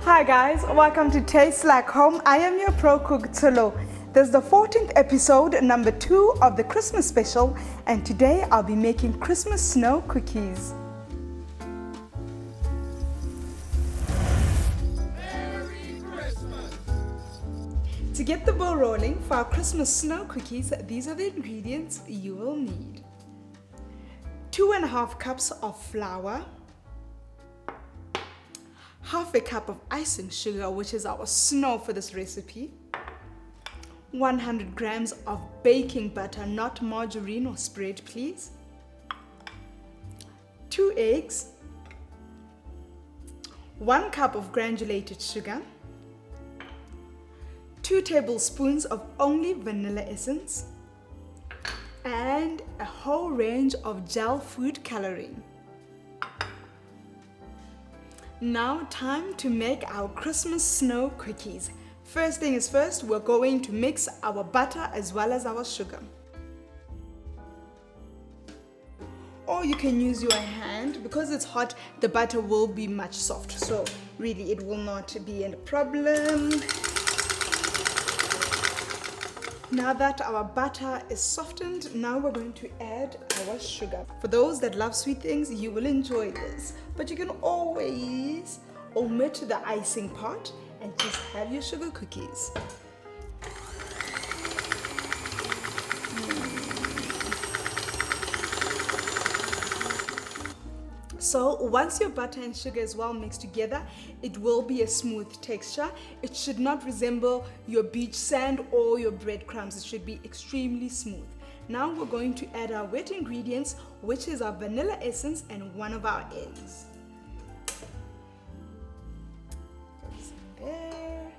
Hi guys, welcome to Taste Like Home. I am your ProCook Tsolo. This is the 14th episode, number 2 of the Christmas special, and today I'll be making Christmas snow cookies. Merry Christmas! To get the ball rolling for our Christmas snow cookies, these are the ingredients you will need. 2.5 cups of flour, half a cup of icing sugar, which is our snow for this recipe, 100 grams of baking butter, not margarine or spread please, 2 eggs, 1 cup of granulated sugar, 2 tablespoons of only vanilla essence, and a whole range of gel food coloring. Now time to make our Christmas snow cookies. First thing is first, we're going to mix our butter as well as our sugar. Or you can use your hand. Because it's hot, the butter will be much soft, so really it will not be a problem. Now that our butter is softened, now we're going to add our sugar. For those that love sweet things, you will enjoy this. But you can always omit the icing part and just have your sugar cookies. So once your butter and sugar is well mixed together, it will be a smooth texture. It should not resemble your beach sand or your breadcrumbs. It should be extremely smooth. Now we're going to add our wet ingredients, which is our vanilla essence and 1 of our eggs. There.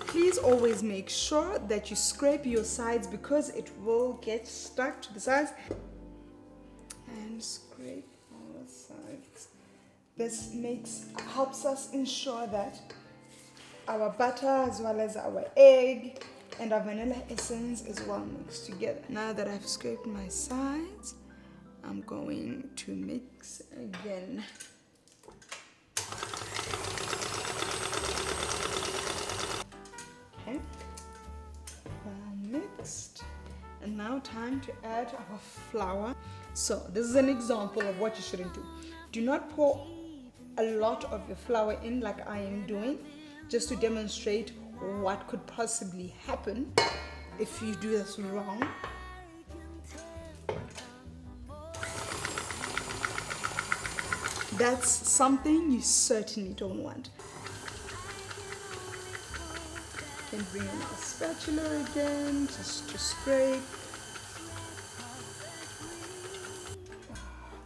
Please always make sure that you scrape your sides because it will get stuck to the sides. And scrape all the sides. This helps us ensure that our butter as well as our egg and our vanilla essence is well mixed together. Now that I've scraped my sides, I'm going to mix again. Okay, well mixed. And now time to add our flour. So this is an example of what you shouldn't do. Do not pour a lot of your flour in like I am doing, just to demonstrate what could possibly happen if you do this wrong. That's something you certainly don't want. You can bring in our spatula again just to scrape.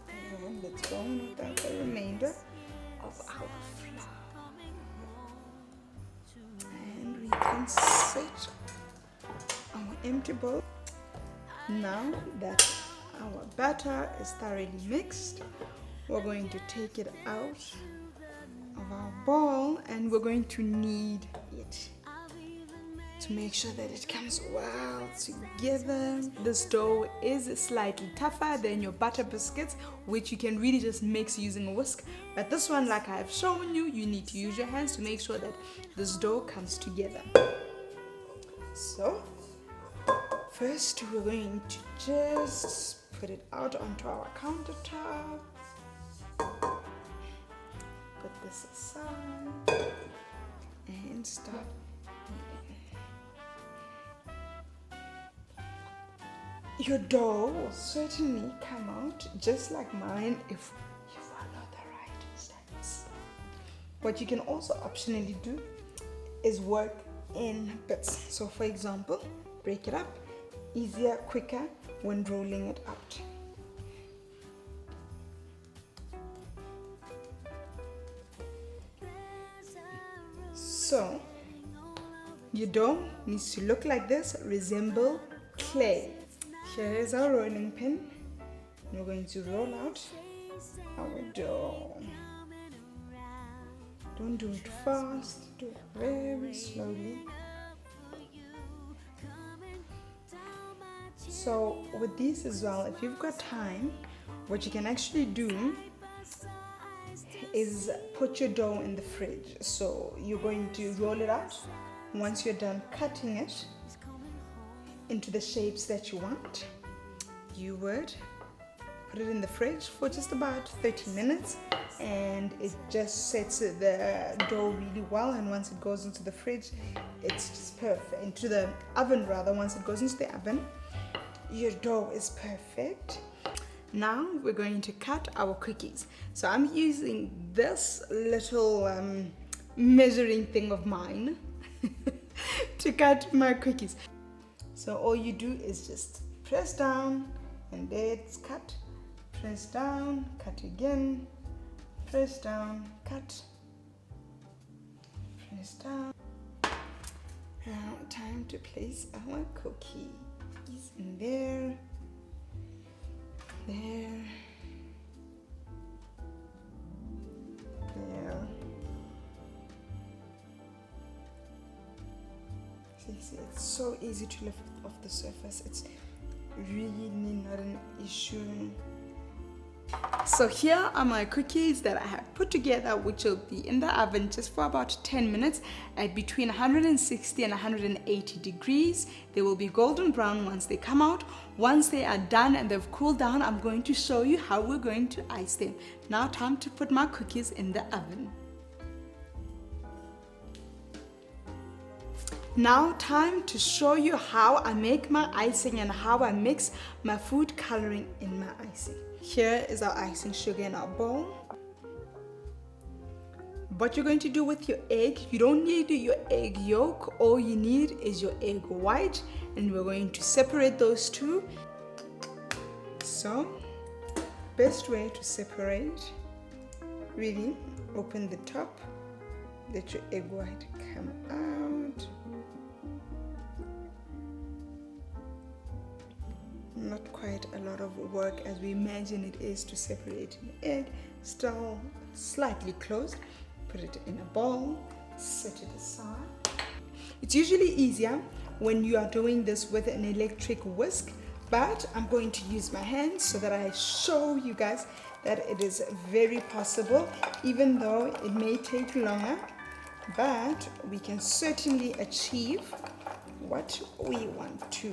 And let's go on without the remainder of our flour. And we can set our empty bowl. Now that our batter is thoroughly mixed, we're going to take it out of our bowl and we're going to knead it to make sure that it comes well together. This dough is slightly tougher than your butter biscuits, which you can really just mix using a whisk. But this one, like I have shown you, you need to use your hands to make sure that this dough comes together. So, first we're going to just put it out onto our countertop. Put this aside and start kneading. Your dough will certainly come out just like mine if you follow the right steps. What you can also optionally do is work in bits. So for example, break it up, easier, quicker when rolling it out. So your dough needs to look like this, resemble clay. Here is our rolling pin. We're going to roll out our dough. Don't do it fast, do it very slowly. So with these as well, if you've got time, what you can actually do is put your dough in the fridge. So you're going to roll it out. Once you're done cutting it into the shapes that you want, you would put it in the fridge for just about 30 minutes, and it just sets the dough really well. And once it goes into the fridge, it's just perfect. Into the oven rather, once it goes into the oven, your dough is perfect. Now we're going to cut our cookies. So I'm using this little measuring thing of mine to cut my cookies. So all you do is just press down, and there it's cut. Press down, cut again, press down, cut, press down. Now time to place our cookies in there, there, there. See, it's so easy to lift off the surface. It's really not an issue. So here are my cookies that I have put together, which will be in the oven just for about 10 minutes at between 160 and 180 degrees. They will be golden brown once they come out. Once they are done and they've cooled down, I'm going to show you how we're going to ice them. Now time to put my cookies in the oven. Now time to show you how I make my icing and how I mix my food coloring in my icing. Here is our icing sugar in our bowl. What you're going to do with your egg, you don't need your egg yolk. All you need is your egg white, and we're going to separate those two. So, best way to separate, really open the top, let your egg white come out. Not quite a lot of work as we imagine it is to separate an egg. Still slightly closed. Put it in a bowl, set it aside. It's usually easier when you are doing this with an electric whisk, but I'm going to use my hands so that I show you guys that it is very possible, even though it may take longer, but we can certainly achieve what we want to.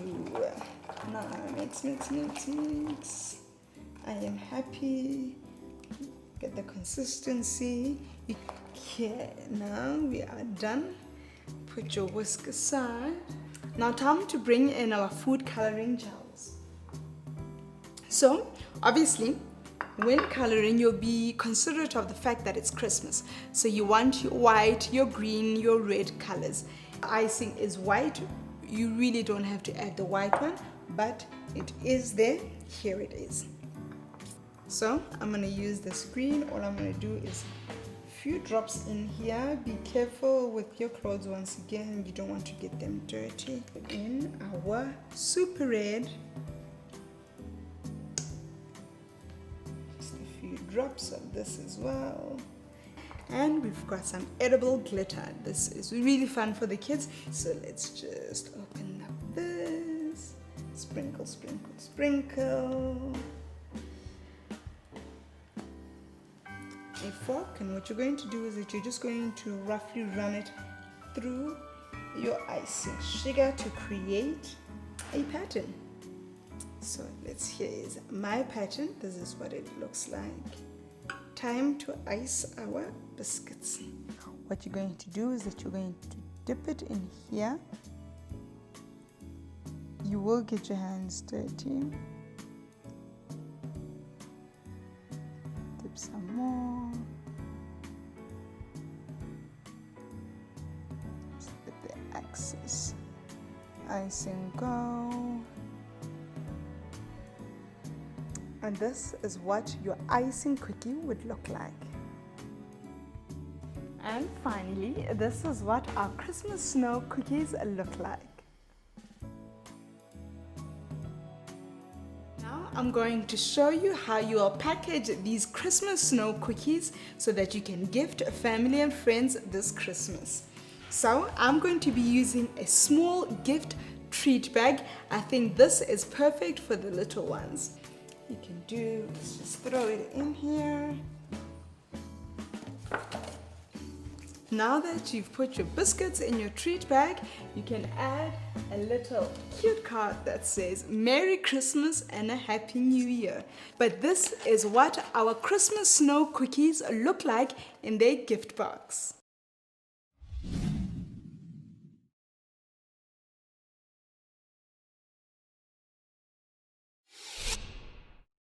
Now mix. I am happy. Get the consistency. Okay, now we are done. Put your whisk aside. Now time to bring in our food coloring gels. So obviously when coloring, you'll be considerate of the fact that it's Christmas. So you want your white, your green, your red colors. Icing is white. You really don't have to add the white one, but it is there. Here it is. So I'm going to use this green. All I'm going to do is a few drops in here. Be careful with your clothes once again. You don't want to get them dirty. Put in our super red. Just a few drops of this as well. And we've got some edible glitter. This is really fun for the kids. So let's just open up this. Sprinkle, sprinkle, sprinkle. A fork, and what you're going to do is that you're just going to roughly run it through your icing sugar to create a pattern. So here is my pattern. This is what it looks like. Time to ice our biscuits. What you're going to do is that you're going to dip it in here. You will get your hands dirty. Dip some more. Just let the excess icing go. And this is what your icing cookie would look like. And finally, this is what our Christmas snow cookies look like. Now I'm going to show you how you will package these Christmas snow cookies so that you can gift family and friends this Christmas. So I'm going to be using a small gift treat bag. I think this is perfect for the little ones. You can do, let's just throw it in here. Now that you've put your biscuits in your treat bag, you can add a little cute card that says Merry Christmas and a Happy New Year. But this is what our Christmas snow cookies look like in their gift box.